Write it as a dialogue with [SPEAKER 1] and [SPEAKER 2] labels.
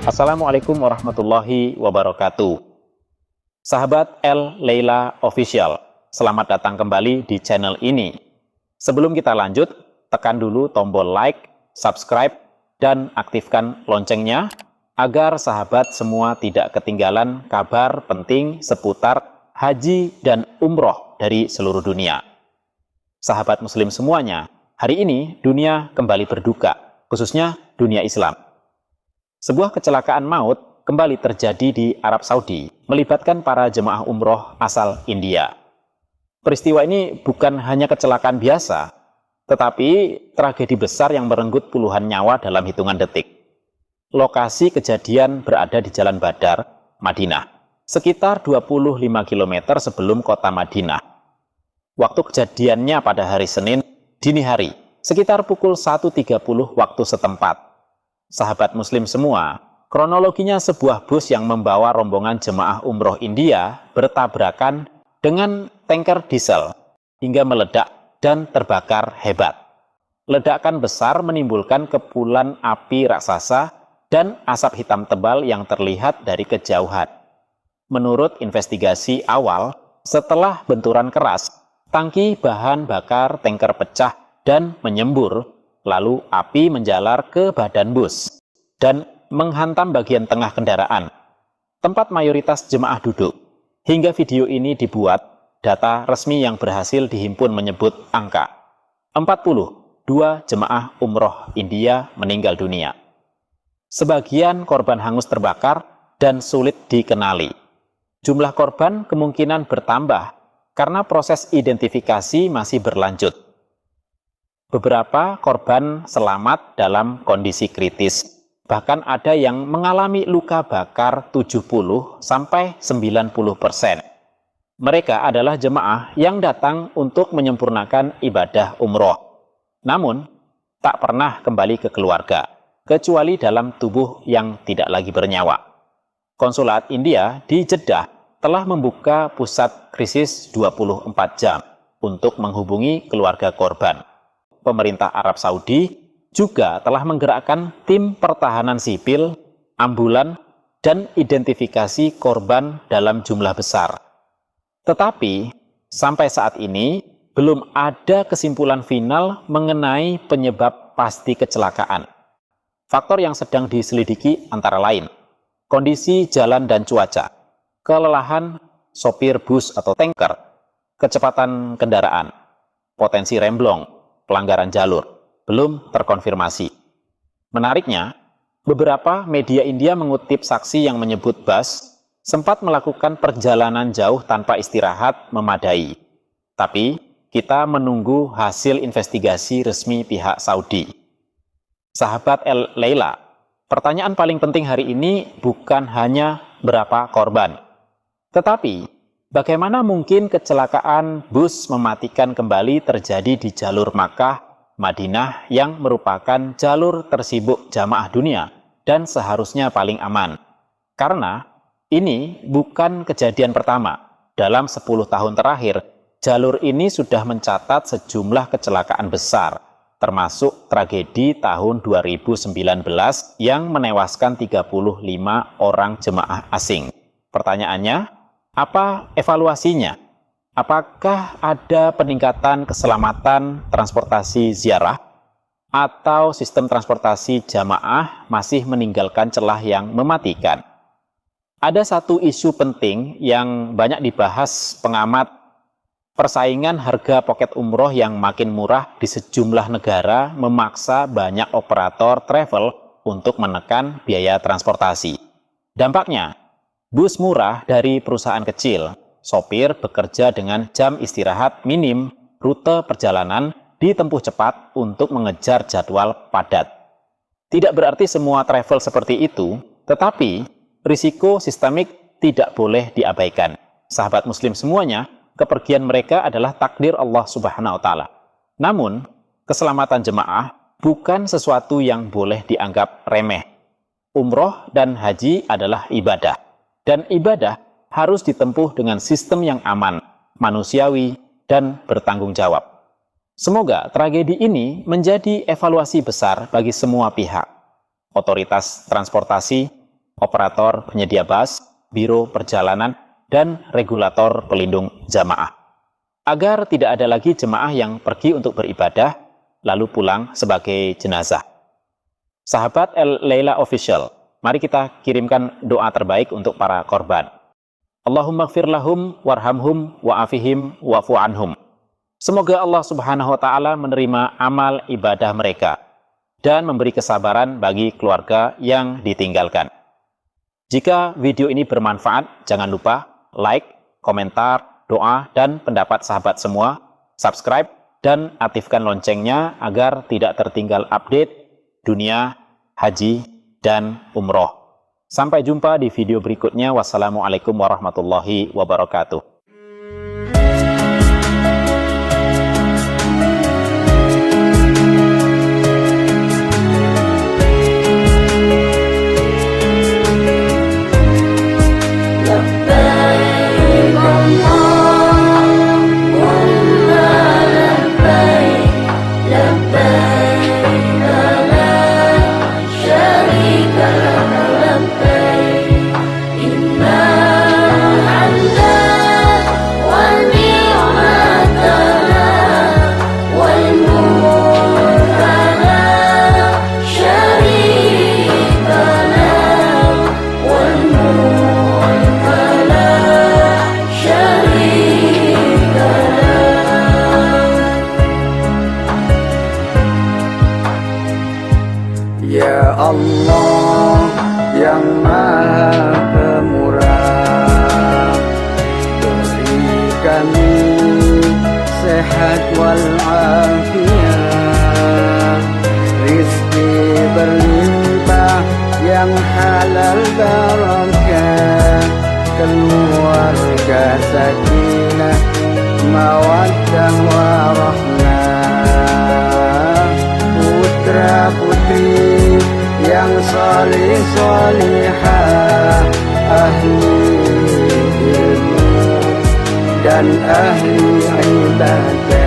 [SPEAKER 1] Assalamualaikum warahmatullahi wabarakatuh. Sahabat El Leila Official, selamat datang kembali di channel ini. Sebelum kita lanjut, tekan dulu tombol like, subscribe, dan aktifkan loncengnya agar sahabat semua tidak ketinggalan kabar penting seputar haji dan umroh dari seluruh dunia. Sahabat muslim semuanya, hari ini dunia kembali berduka, khususnya dunia Islam. Sebuah kecelakaan maut kembali terjadi di Arab Saudi, melibatkan para jemaah umroh asal India. Peristiwa ini bukan hanya kecelakaan biasa, tetapi tragedi besar yang merenggut puluhan nyawa dalam hitungan detik. Lokasi kejadian berada di Jalan Badar, Madinah, sekitar 25 km sebelum kota Madinah. Waktu kejadiannya pada hari Senin, dini hari, sekitar pukul 1.30 waktu setempat. Sahabat muslim semua, kronologinya sebuah bus yang membawa rombongan jemaah umroh India bertabrakan dengan tanker diesel hingga meledak dan terbakar hebat. Ledakan besar menimbulkan kepulan api raksasa dan asap hitam tebal yang terlihat dari kejauhan. Menurut investigasi awal, setelah benturan keras, tangki bahan bakar tanker pecah dan menyembur. Lalu api menjalar ke badan bus dan menghantam bagian tengah kendaraan, tempat mayoritas jemaah duduk. Hingga video ini dibuat, data resmi yang berhasil dihimpun menyebut angka 42 jemaah umroh India meninggal dunia. Sebagian korban hangus terbakar dan sulit dikenali. Jumlah korban kemungkinan bertambah karena proses identifikasi masih berlanjut. Beberapa korban selamat dalam kondisi kritis, bahkan ada yang mengalami luka bakar 70-90%. Mereka adalah jemaah yang datang untuk menyempurnakan ibadah umroh, namun tak pernah kembali ke keluarga, kecuali dalam tubuh yang tidak lagi bernyawa. Konsulat India di Jeddah telah membuka pusat krisis 24 jam untuk menghubungi keluarga korban. Pemerintah Arab Saudi juga telah menggerakkan tim pertahanan sipil, ambulan, dan identifikasi korban dalam jumlah besar. Tetapi, sampai saat ini, belum ada kesimpulan final mengenai penyebab pasti kecelakaan. Faktor yang sedang diselidiki antara lain, kondisi jalan dan cuaca, kelelahan sopir bus atau tanker, kecepatan kendaraan, potensi remblong, pelanggaran jalur, belum terkonfirmasi. Menariknya, beberapa media India mengutip saksi yang menyebut bus sempat melakukan perjalanan jauh tanpa istirahat memadai. Tapi, kita menunggu hasil investigasi resmi pihak Saudi. Sahabat El Leila, pertanyaan paling penting hari ini bukan hanya berapa korban, tetapi bagaimana mungkin kecelakaan bus mematikan kembali terjadi di jalur Makkah, Madinah yang merupakan jalur tersibuk jamaah dunia dan seharusnya paling aman? Karena ini bukan kejadian pertama. Dalam 10 tahun terakhir, jalur ini sudah mencatat sejumlah kecelakaan besar, termasuk tragedi tahun 2019 yang menewaskan 35 orang jemaah asing. Pertanyaannya, apa evaluasinya? Apakah ada peningkatan keselamatan transportasi ziarah atau sistem transportasi jamaah masih meninggalkan celah yang mematikan? Ada satu isu penting yang banyak dibahas pengamat, persaingan harga paket umroh yang makin murah di sejumlah negara memaksa banyak operator travel untuk menekan biaya transportasi. Dampaknya, bus murah dari perusahaan kecil, sopir bekerja dengan jam istirahat minim, rute perjalanan ditempuh cepat untuk mengejar jadwal padat. Tidak berarti semua travel seperti itu, tetapi risiko sistemik tidak boleh diabaikan. Sahabat muslim semuanya, kepergian mereka adalah takdir Allah Subhanahu wa Ta'ala. Namun, keselamatan jemaah bukan sesuatu yang boleh dianggap remeh. Umroh dan haji adalah ibadah. Dan ibadah harus ditempuh dengan sistem yang aman, manusiawi, dan bertanggung jawab. Semoga tragedi ini menjadi evaluasi besar bagi semua pihak. Otoritas transportasi, operator penyedia bus, biro perjalanan, dan regulator pelindung jamaah. Agar tidak ada lagi jemaah yang pergi untuk beribadah, lalu pulang sebagai jenazah. Sahabat El-Laila Official, mari kita kirimkan doa terbaik untuk para korban. Allahumma gfir lahum warhamhum wa'afihim wa'fu anhum. Semoga Allah Subhanahu wa Ta'ala menerima amal ibadah mereka dan memberi kesabaran bagi keluarga yang ditinggalkan. Jika video ini bermanfaat, jangan lupa like, komentar, doa, dan pendapat sahabat semua, subscribe, dan aktifkan loncengnya agar tidak tertinggal update dunia, haji, dan umroh. Sampai jumpa di video berikutnya. Wassalamualaikum warahmatullahi wabarakatuh.
[SPEAKER 2] Ya Allah yang Maha Pemurah, beri kami sehat walafiat, rizki berlimpah yang halal barakah, keluarga sakinah, mawaddah warahmah, putra putri yang salih salihah, ahli ilmu dan ahli ibadah.